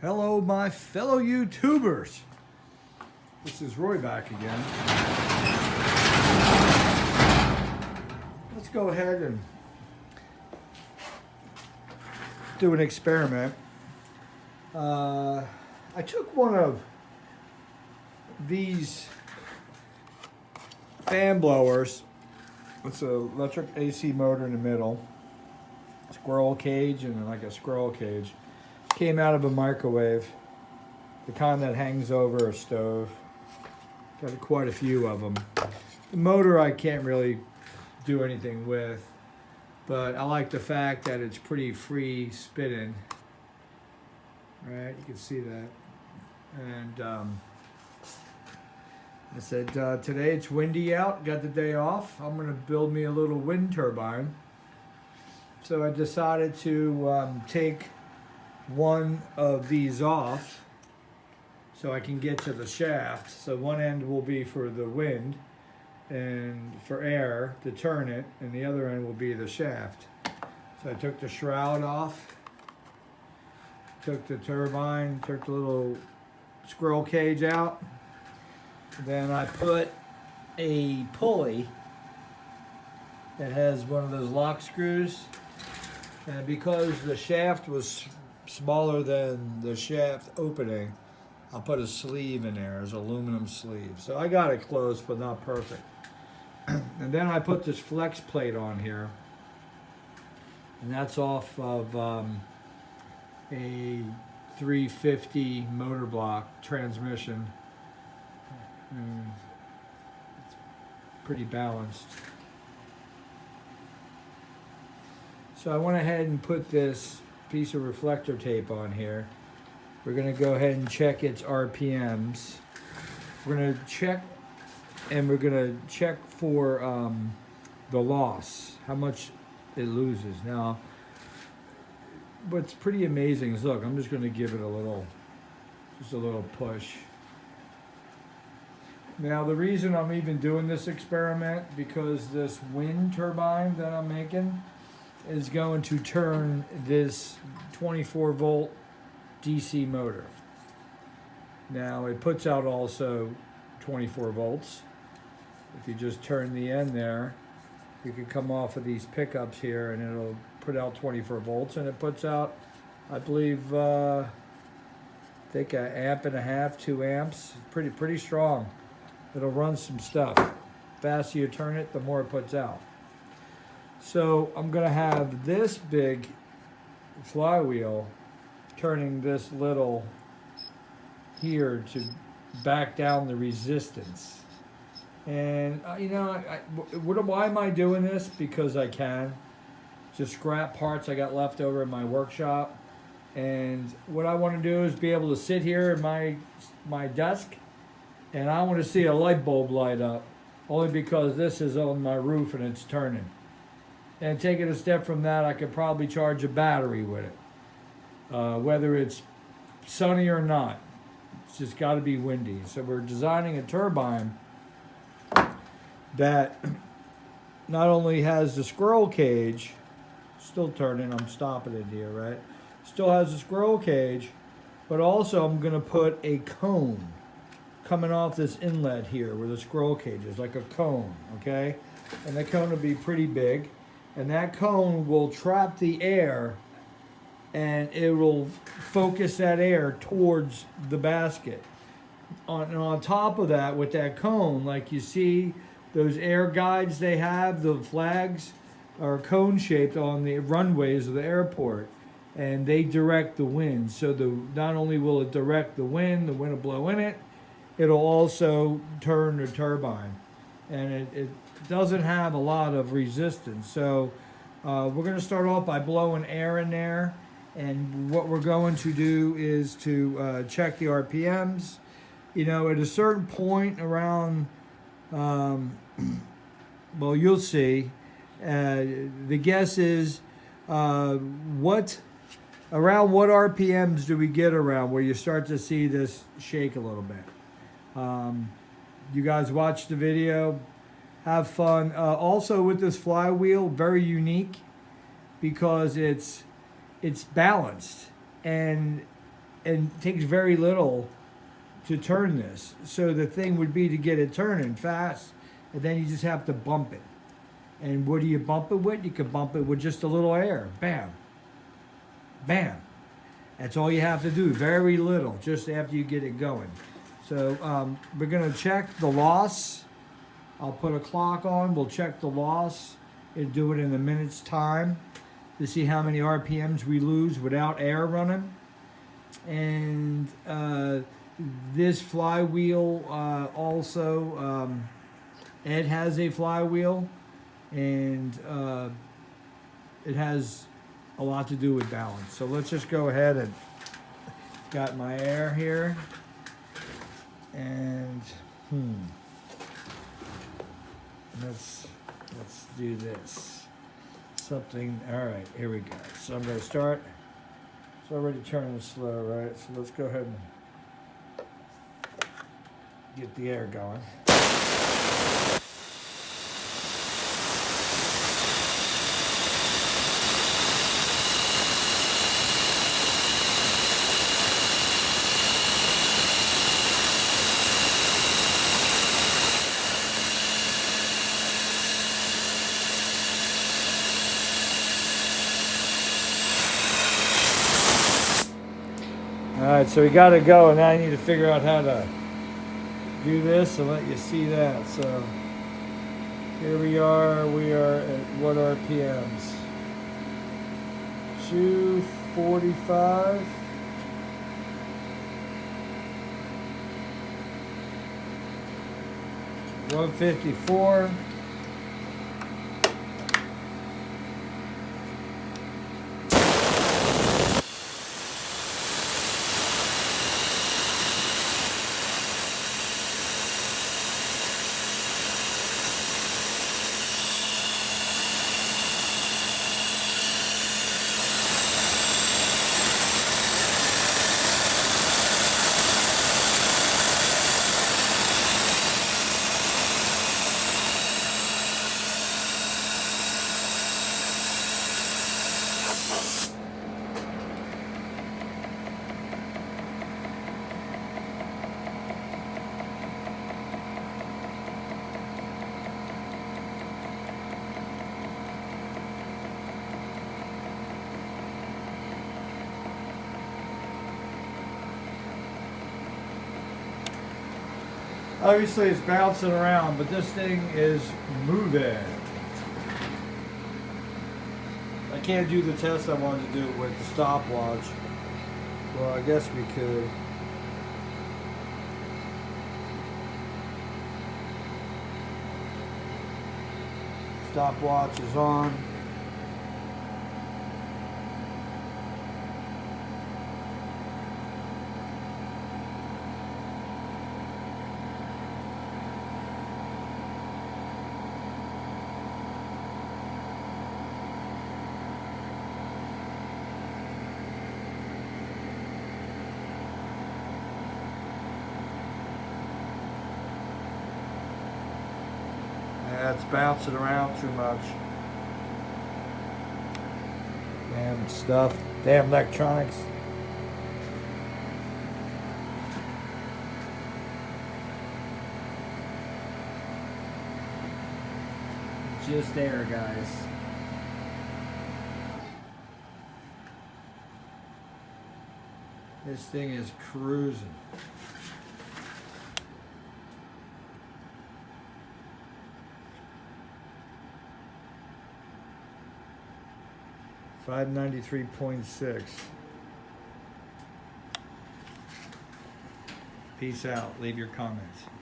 Hello, my fellow YouTubers. This is Roy back again. Let's go ahead and do an experiment. I took one of these fan blowers. It's an electric AC motor in the middle, squirrel cage, and like a squirrel cage. Came out of a microwave, the kind that hangs over a stove. Got quite a few of them. The motor I can't really do anything with, but I like the fact that it's pretty free spinning. Right, you can see that. And I said, today it's windy out, got the day off. I'm gonna build me a little wind turbine. So I decided to take one of these off so I can get to the shaft. So one end will be for the wind and for air to turn it, and the other end will be the shaft. So I took the shroud off, took the turbine, took the little squirrel cage out. Then I put a pulley that has one of those lock screws, and because the shaft was smaller than the shaft opening, I'll put a sleeve in there, as aluminum sleeve. So I got it close, but not perfect. And then I put this flex plate on here, and that's off of a 350 motor block transmission. And it's pretty balanced. So I went ahead and put this piece of reflector tape on here. We're going to go ahead and check its RPMs. We're going to check, and we're going to check for the loss, how much it loses. Now, what's pretty amazing is, look, I'm just going to give it just a little push. Now, the reason I'm even doing this experiment, because this wind turbine that I'm making is going to turn this 24 volt DC motor. Now it puts out also 24 volts. If you just turn the end there, you can come off of these pickups here and it'll put out 24 volts, and it puts out, I believe, I think an amp and a half, 2 amps. Pretty strong. It'll run some stuff. The faster you turn it, the more it puts out. So I'm gonna have this big flywheel turning this little here to back down the resistance. And why am I doing this? Because I can. Just scrap parts I got left over in my workshop. And what I want to do is be able to sit here in my desk, and I want to see a light bulb light up, only because this is on my roof and it's turning. And take it a step from that, I could probably charge a battery with it, whether it's sunny or not. It's just got to be windy. So we're designing a turbine that not only has the squirrel cage, still turning, I'm stopping it here, right? Still has the squirrel cage, but also I'm going to put a cone coming off this inlet here where the squirrel cage is, like a cone, okay? And the cone will be pretty big. And that cone will trap the air, and it will focus that air towards the basket. On top of that, with that cone, like you see, those air guides they have, the flags are cone shaped on the runways of the airport, and they direct the wind. So not only will it direct the wind will blow in it, it'll also turn the turbine. And it doesn't have a lot of resistance. So we're going to start off by blowing air in there, and what we're going to do is to check the RPMs. At a certain point around, well, you'll see. The guess is around what RPMs do we get around where you start to see this shake a little bit. You guys watch the video, have fun. Also with this flywheel, very unique because it's balanced, and and it takes very little to turn this. So the thing would be to get it turning fast, and then you just have to bump it. And what do you bump it with? You can bump it with just a little air. Bam. Bam. That's all you have to do. Very little, just after you get it going. So we're gonna check the loss. I'll put a clock on. We'll check the loss and do it in a minute's time to see how many RPMs we lose without air running. And this flywheel also, Ed has a flywheel, and it has a lot to do with balance. So let's just go ahead and got my air here, and let's do this. Something. All right, here we go. So I'm going to start. It's already turning slow, right? So let's go ahead and get the air going. Alright, so we got to go, and now I need to figure out how to do this and let you see that. So here we are at what RPMs? 245. 154. Obviously it's bouncing around, but this thing is moving. I can't do the test I wanted to do with the stopwatch. Well, I guess we could. Stopwatch is on. Yeah, it's bouncing around too much. Damn stuff. Damn electronics. Just there, guys. This thing is cruising. $593.6. Peace out. Leave your comments.